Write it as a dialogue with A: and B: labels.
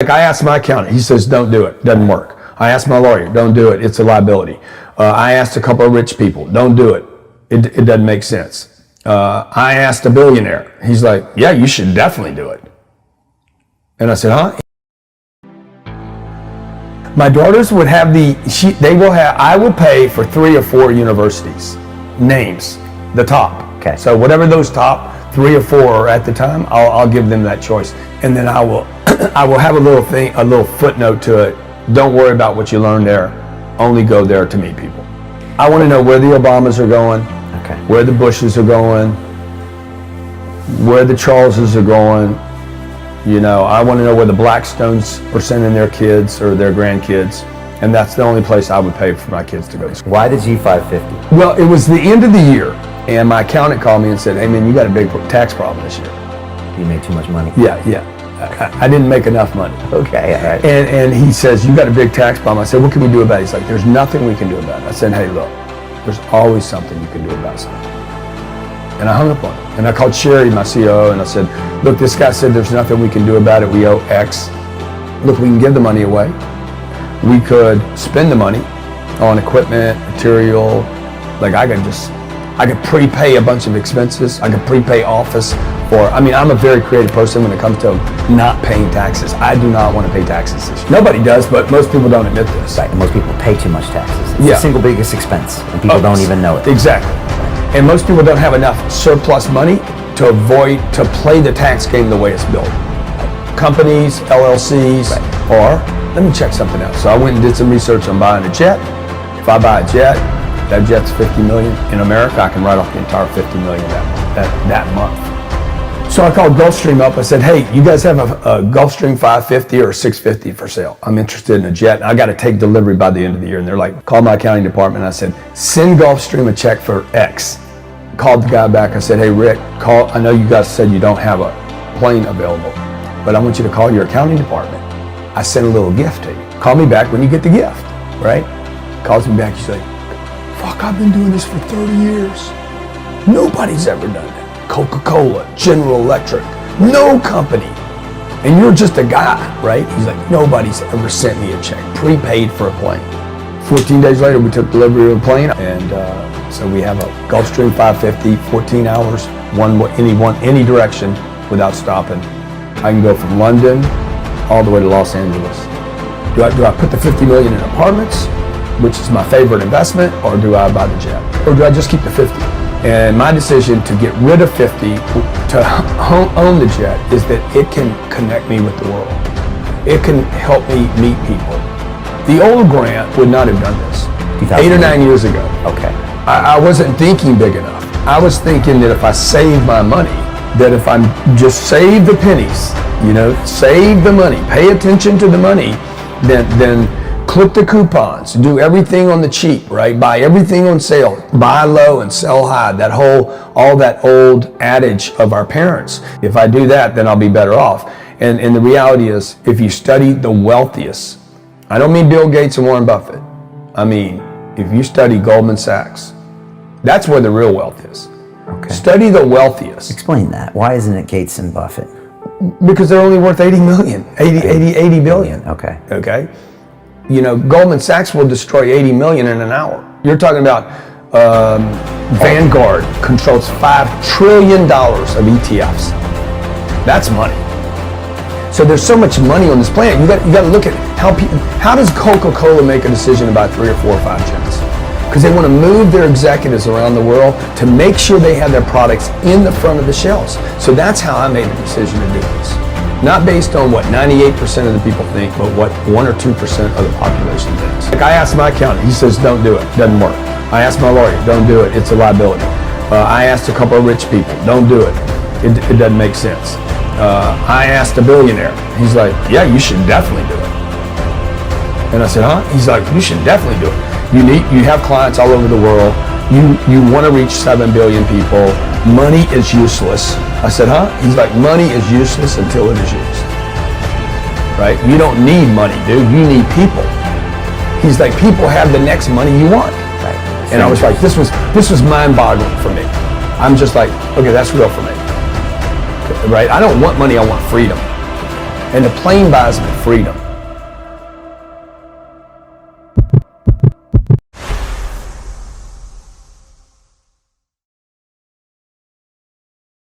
A: Like I asked my accountant, he says, don't do it, doesn't work. I asked my lawyer, don't do it, it's a liability. I asked a couple of rich people, don't do it, it doesn't make sense. I asked a billionaire, he's like, yeah, you should definitely do it. And I said, huh? My daughters would have I will pay for 3 or 4 universities, names, the top.
B: Okay.
A: So whatever those top 3 or 4 are at the time, I'll give them that choice. And then I will have a little footnote to it. Don't worry about what you learned there. Only go there to meet people. I want to know where the Obamas are going,
B: okay,
A: where the Bushes are going, where the Charleses are going. You know, I want to know where the Blackstones are sending their kids or their grandkids. And that's the only place I would pay for my kids to go to school.
B: Why the G550?
A: Well, it was the end of the year, and my accountant called me and said, hey man, you got a big tax problem this year.
B: You made too much money?
A: Yeah. I didn't make enough money.
B: Okay, all right.
A: And he says, you got a big tax problem. I said, what can we do about it? He's like, there's nothing we can do about it. I said, hey, look, there's always something you can do about something. And I hung up on him. And I called Sherry, my COO, and I said, look, this guy said there's nothing we can do about it. We owe X. Look, we can give the money away. We could spend the money on equipment, material. Like I could prepay a bunch of expenses. I could prepay office I'm a very creative person when it comes to not paying taxes. I do not want to pay taxes this year. Nobody does, but most people don't admit this.
B: Right, and most people pay too much taxes. It's the single biggest expense, and people don't even know it.
A: Exactly. And most people don't have enough surplus money to play the tax game the way it's built. Companies, LLCs,
B: right,
A: or let me check something else. So I went and did some research on buying a jet. If I buy a jet, that jet's $50 million. In America, I can write off the entire $50 million that month. So I called Gulfstream up. I said, hey, you guys have a Gulfstream 550 or a 650 for sale. I'm interested in a jet. I got to take delivery by the end of the year. And they're like, call my accounting department. I said, send Gulfstream a check for X. Called the guy back. I said, hey, Rick, I know you guys said you don't have a plane available, but I want you to call your accounting department. I sent a little gift to you. Call me back when you get the gift, right? Calls me back. He's like, fuck, I've been doing this for 30 years. Nobody's ever done that. Coca-Cola, General Electric, no company. And you're just a guy, right? He's like, nobody's ever sent me a check, prepaid for a plane. 14 days later, we took delivery of a plane, and so we have a Gulfstream 550, 14 hours, any direction without stopping. I can go from London all the way to Los Angeles. Do I put the 50 million in apartments, which is my favorite investment, or do I buy the jet? Or do I just keep the 50? And my decision to get rid of 50, to own the jet, is that it can connect me with the world. It can help me meet people. The old Grant would not have done this 8 or 9 years ago.
B: Okay.
A: I wasn't thinking big enough. I was thinking that if I save my money, that if I just save the pennies, save the money, pay attention to the money, then clip the coupons, do everything on the cheap, right? Buy everything on sale, buy low and sell high. All that old adage of our parents. If I do that, then I'll be better off. And the reality is, if you study the wealthiest, I don't mean Bill Gates and Warren Buffett. I mean, if you study Goldman Sachs, that's where the real wealth is.
B: Okay.
A: Study the wealthiest.
B: Explain that. Why isn't it Gates and Buffett?
A: Because they're only worth 80 billion.
B: Okay.
A: Okay. Goldman Sachs will destroy 80 million in an hour. You're talking about Vanguard controls $5 trillion of ETFs. That's money. So there's so much money on this planet. You got to look at how does Coca-Cola make a decision about 3 or 4 or 5 jets? Because they want to move their executives around the world to make sure they have their products in the front of the shelves. So that's how I made the decision to do this. Not based on what 98% of the people think, but what 1 or 2% of the population thinks. Like I asked my accountant, he says, don't do it, doesn't work. I asked my lawyer, don't do it, it's a liability. I asked a couple of rich people, don't do it, it doesn't make sense. I asked a billionaire, he's like, yeah, you should definitely do it. And I said, huh? He's like, you should definitely do it. You have clients all over the world, you want to reach 7 billion people, money is useless. I said, huh? He's like, money is useless until it is used. Right? You don't need money, dude. You need people. He's like, people have the next money you want.
B: Right.
A: And I was like, this was mind-boggling for me. I'm just like, okay, that's real for me. Right? I don't want money, I want freedom. And the plane buys me freedom.